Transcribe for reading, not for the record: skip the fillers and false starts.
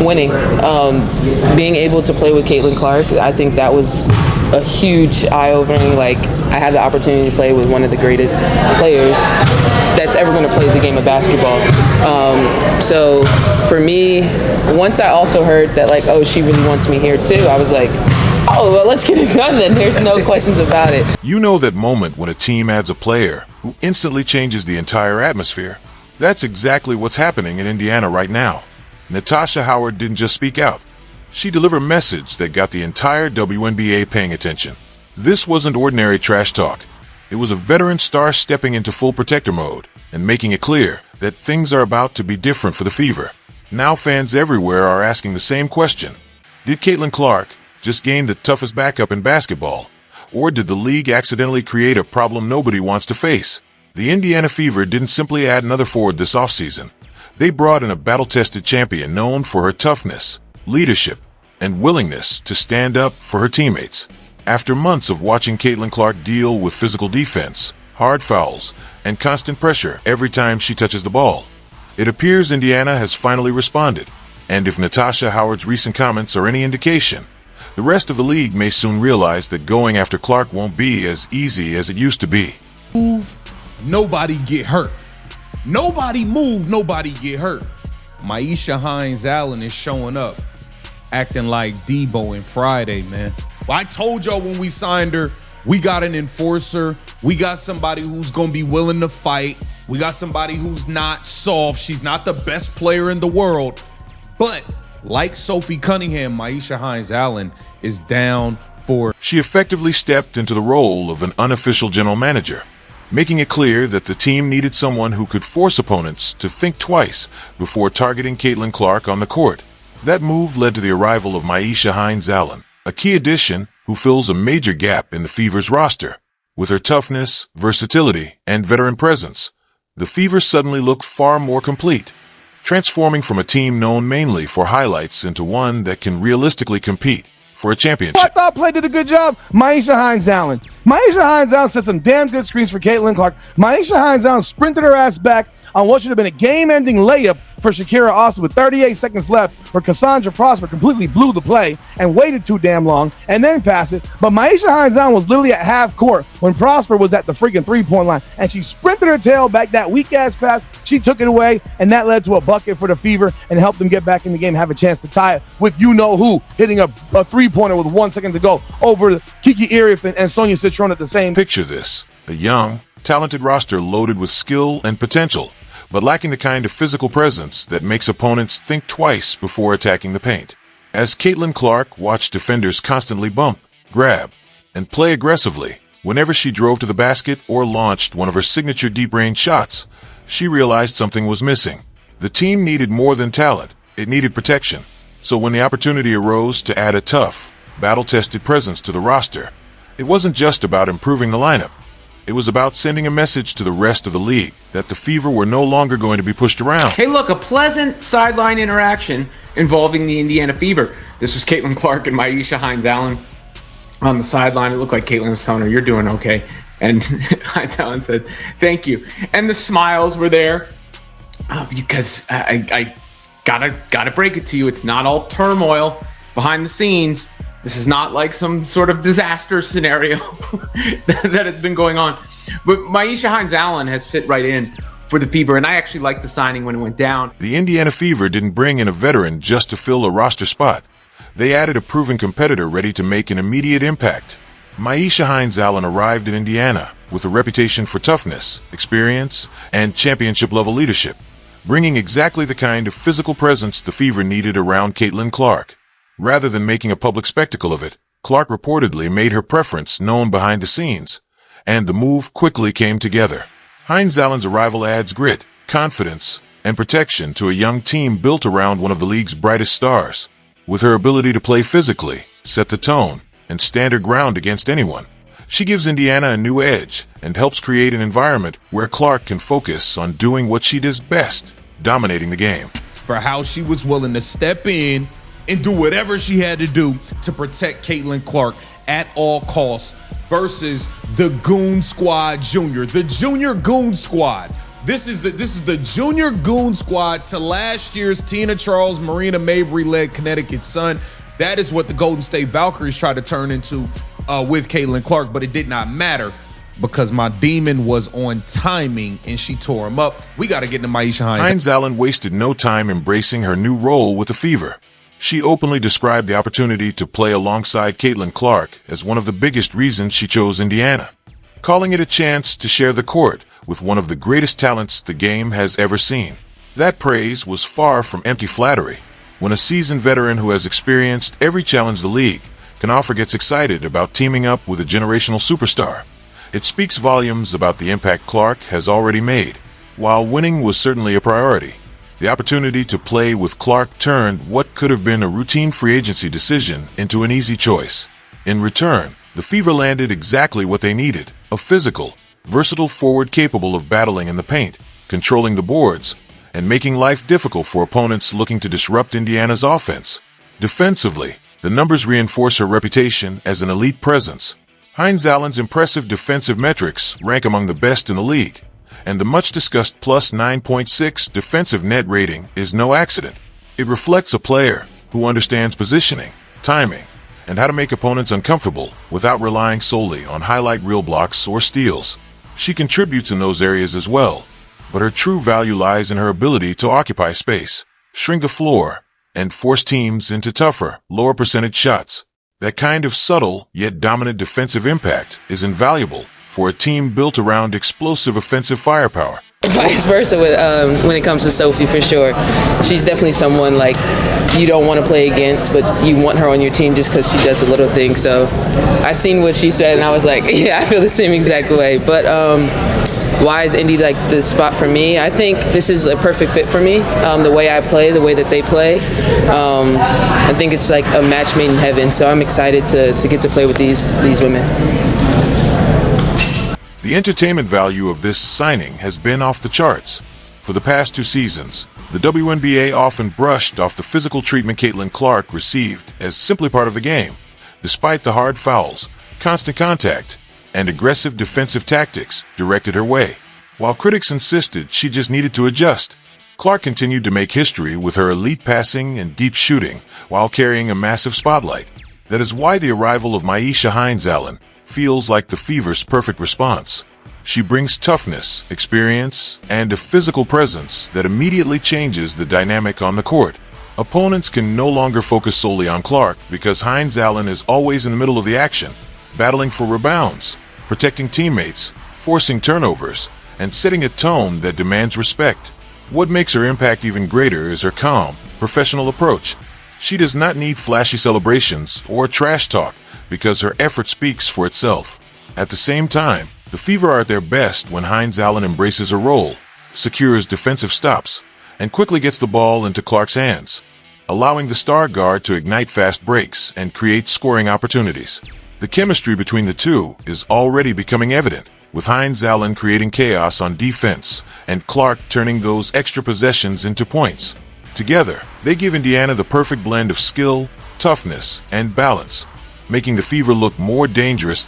Winning. Being able to play with Caitlin Clark, I think that was a huge eye-opening. Like, I had the opportunity to play with one of the greatest players that's ever going to play the game of basketball. So for me, once I also heard that, like, oh, she really wants me here too, I was like, oh, well, let's get it done then. There's no questions about it. You know that moment when a team adds a player who instantly changes the entire atmosphere? That's exactly what's happening in Indiana right now. Natasha Howard didn't just speak out. She delivered a message that got the entire WNBA paying attention. This wasn't ordinary trash talk. It was a veteran star stepping into full protector mode and making it clear that things are about to be different for the Fever. Now fans everywhere are asking the same question. Did Caitlin Clark just gain the toughest backup in basketball? Or did the league accidentally create a problem nobody wants to face? The Indiana Fever didn't simply add another forward this offseason. They brought in a battle-tested champion known for her toughness, leadership, and willingness to stand up for her teammates. After months of watching Caitlin Clark deal with physical defense, hard fouls, and constant pressure every time she touches the ball, it appears Indiana has finally responded. And if Natasha Howard's recent comments are any indication, the rest of the league may soon realize that going after Clark won't be as easy as it used to be. Move, nobody get hurt. Nobody move, nobody get hurt. Myisha Hines-Allen is showing up, acting like Debo in Friday, man. Well, I told y'all when we signed her, we got an enforcer. We got somebody who's going to be willing to fight. We got somebody who's not soft. She's not the best player in the world. But like Sophie Cunningham, Myisha Hines-Allen is down for... She effectively stepped into the role of an unofficial general manager, making it clear that the team needed someone who could force opponents to think twice before targeting Caitlin Clark on the court. That move led to the arrival of Myisha Hines-Allen, a key addition who fills a major gap in the Fever's roster. With her toughness, versatility, and veteran presence, the Fever suddenly look far more complete, transforming from a team known mainly for highlights into one that can realistically compete for a championship. I thought Play did a good job. Myisha Hines-Allen. Myisha Hines-Allen set some damn good screens for Caitlin Clark. Myisha Hines-Allen sprinted her ass back on what should have been a game-ending layup for Shakira Austin with 38 seconds left, where Cassandra Prosper completely blew the play and waited too damn long and then passed it. But Myisha Hines-Allen was literally at half court when Prosper was at the freaking three-point line, and she sprinted her tail back. That weak-ass pass, she took it away, and that led to a bucket for the Fever and helped them get back in the game, have a chance to tie it with you-know-who, hitting a three-pointer with 1 second to go over Kiki Iriff and Sonia Citron at the same. Picture this, a young, talented roster loaded with skill and potential, but lacking the kind of physical presence that makes opponents think twice before attacking the paint. As Caitlin Clark watched defenders constantly bump, grab, and play aggressively whenever she drove to the basket or launched one of her signature deep-range shots, she realized something was missing. The team needed more than talent, it needed protection. So when the opportunity arose to add a tough, battle-tested presence to the roster, it wasn't just about improving the lineup. It was about sending a message to the rest of the league that the Fever were no longer going to be pushed around. Hey, look, a pleasant sideline interaction involving the Indiana Fever. This was Caitlin Clark and Myisha Hines-Allen on the sideline. It looked like Caitlin was telling her, "You're doing okay." And Hines-Allen said, "Thank you." And the smiles were there because I gotta break it to you. It's not all turmoil behind the scenes. This is not like some sort of disaster scenario that has been going on. But Myisha Hines-Allen has fit right in for the Fever, and I actually liked the signing when it went down. The Indiana Fever didn't bring in a veteran just to fill a roster spot. They added a proven competitor ready to make an immediate impact. Myisha Hines-Allen arrived in Indiana with a reputation for toughness, experience, and championship-level leadership, bringing exactly the kind of physical presence the Fever needed around Caitlin Clark. Rather than making a public spectacle of it, Clark reportedly made her preference known behind the scenes, and the move quickly came together. Hines-Allen's arrival adds grit, confidence, and protection to a young team built around one of the league's brightest stars. With her ability to play physically, set the tone, and stand her ground against anyone, she gives Indiana a new edge and helps create an environment where Clark can focus on doing what she does best, dominating the game. For how she was willing to step in and do whatever she had to do to protect Caitlin Clark at all costs versus the Goon Squad Junior. The Junior Goon Squad. This is the junior goon squad to last year's Tina Charles, Marina Mabry-led Connecticut Sun. That is what the Golden State Valkyries tried to turn into with Caitlin Clark, but it did not matter because my demon was on timing and she tore him up. We got to get into Myisha Hines-Allen wasted no time embracing her new role with the Fever. She openly described the opportunity to play alongside Caitlin Clark as one of the biggest reasons she chose Indiana, calling it a chance to share the court with one of the greatest talents the game has ever seen. That praise was far from empty flattery. When a seasoned veteran who has experienced every challenge the league can offer gets excited about teaming up with a generational superstar, it speaks volumes about the impact Clark has already made. While winning was certainly a priority, the opportunity to play with Clark turned what could have been a routine free agency decision into an easy choice. In return, the Fever landed exactly what they needed: a physical, versatile forward capable of battling in the paint, controlling the boards, and making life difficult for opponents looking to disrupt Indiana's offense. Defensively, the numbers reinforce her reputation as an elite presence. Hines-Allen's impressive defensive metrics rank among the best in the league, and the much-discussed plus 9.6 defensive net rating is no accident. It reflects a player who understands positioning, timing, and how to make opponents uncomfortable without relying solely on highlight reel blocks or steals. She contributes in those areas as well, but her true value lies in her ability to occupy space, shrink the floor, and force teams into tougher, lower percentage shots. That kind of subtle yet dominant defensive impact is invaluable for a team built around explosive offensive firepower. Vice versa when it comes to Sophie, for sure. She's definitely someone like you don't want to play against, but you want her on your team just because she does the little things. So I seen what she said and I was like, yeah, I feel the same exact way. But why is Indy like the spot for me? I think this is a perfect fit for me. The way I play, the way that they play. I think it's like a match made in heaven. So I'm excited to get to play with these women. The entertainment value of this signing has been off the charts. For the past 2 seasons, the WNBA often brushed off the physical treatment Caitlin Clark received as simply part of the game, despite the hard fouls, constant contact, and aggressive defensive tactics directed her way. While critics insisted she just needed to adjust, Clark continued to make history with her elite passing and deep shooting while carrying a massive spotlight. That is why the arrival of Myisha Hines-Allen feels like the Fever's perfect response. She brings toughness, experience, and a physical presence that immediately changes the dynamic on the court. Opponents can no longer focus solely on Clark because Hines-Allen is always in the middle of the action, battling for rebounds, protecting teammates, forcing turnovers, and setting a tone that demands respect. What makes her impact even greater is her calm, professional approach. She does not need flashy celebrations or trash talk because her effort speaks for itself. At the same time, the Fever are at their best when Hines-Allen embraces a role, secures defensive stops, and quickly gets the ball into Clark's hands, allowing the star guard to ignite fast breaks and create scoring opportunities. The chemistry between the two is already becoming evident, with Hines-Allen creating chaos on defense and Clark turning those extra possessions into points. Together, they give Indiana the perfect blend of skill, toughness, and balance, making the Fever look more dangerous